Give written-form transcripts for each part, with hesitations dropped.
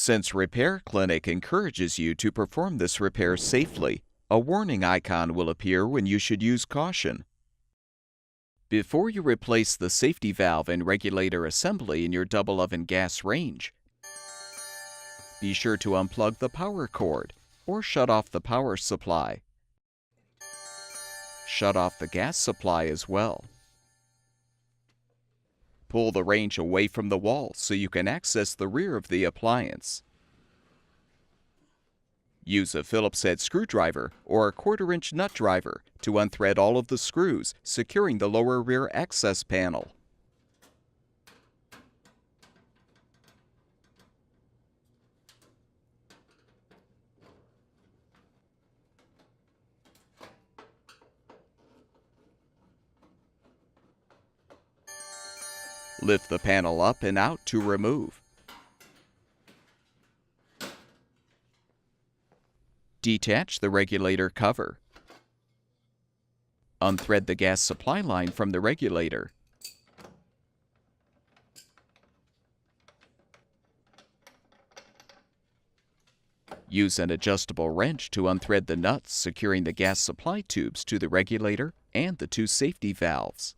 Since Repair Clinic encourages you to perform this repair safely, a warning icon will appear when you should use caution. Before you replace the safety valve and regulator assembly in your double oven gas range, be sure to unplug the power cord or shut off the power supply. Shut off the gas supply as well. Pull the range away from the wall so you can access the rear of the appliance. Use a Phillips head screwdriver or a 1/4-inch nut driver to unthread all of the screws, securing the lower rear access panel. Lift the panel up and out to remove. Detach the regulator cover. Unthread the gas supply line from the regulator. Use an adjustable wrench to unthread the nuts securing the gas supply tubes to the regulator and the 2 safety valves.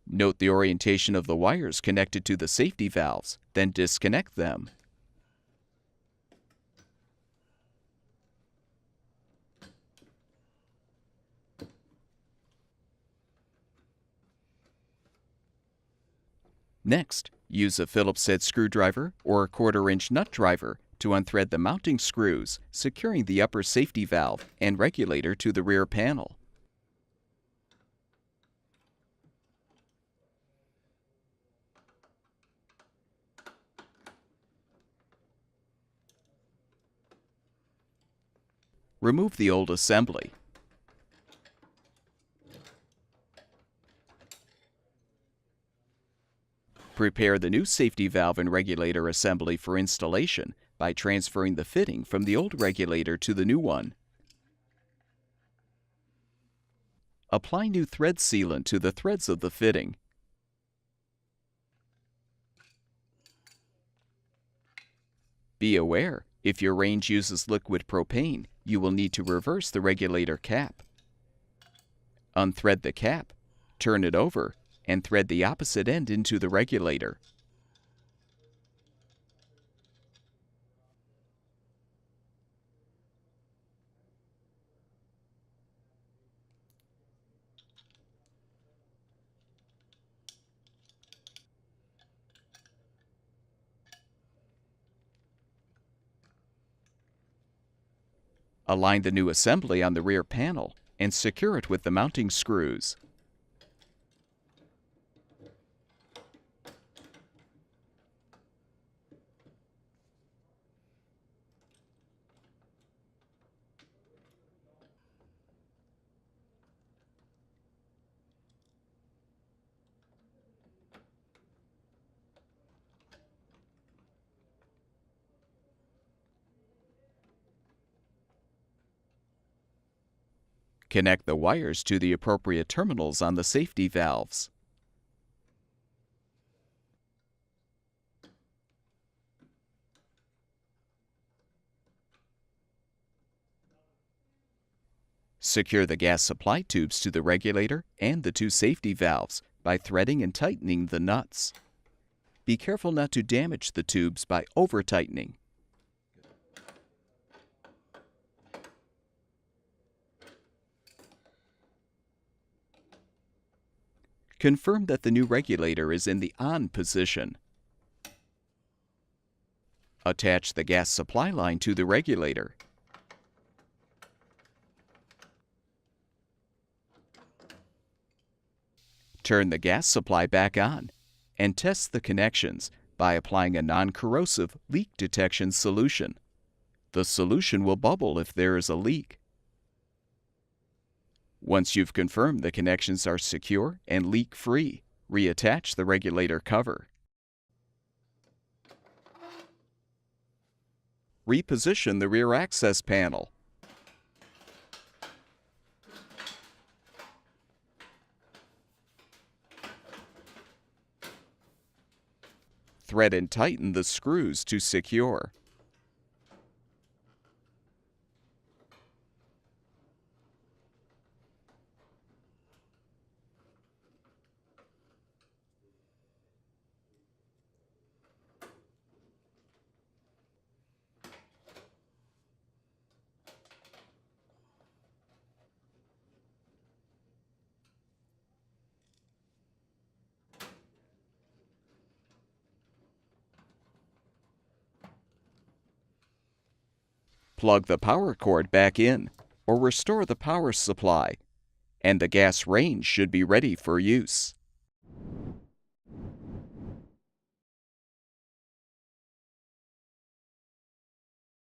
Note the orientation of the wires connected to the safety valves, then disconnect them. Next, use a Phillips head screwdriver or a 1/4-inch nut driver to unthread the mounting screws, securing the upper safety valve and regulator to the rear panel. Remove the old assembly. Prepare the new safety valve and regulator assembly for installation by transferring the fitting from the old regulator to the new one. Apply new thread sealant to the threads of the fitting. Be aware, if your range uses liquid propane, you will need to reverse the regulator cap. Unthread the cap, turn it over, and thread the opposite end into the regulator. Align the new assembly on the rear panel and secure it with the mounting screws. Connect the wires to the appropriate terminals on the safety valves. Secure the gas supply tubes to the regulator and the 2 safety valves by threading and tightening the nuts. Be careful not to damage the tubes by over-tightening. Confirm that the new regulator is in the on position. Attach the gas supply line to the regulator. Turn the gas supply back on and test the connections by applying a non-corrosive leak detection solution. The solution will bubble if there is a leak. Once you've confirmed the connections are secure and leak-free, Reattach the regulator cover. Reposition the rear access panel. Thread and tighten the screws to secure. Plug the power cord back in, or restore the power supply, and the gas range should be ready for use.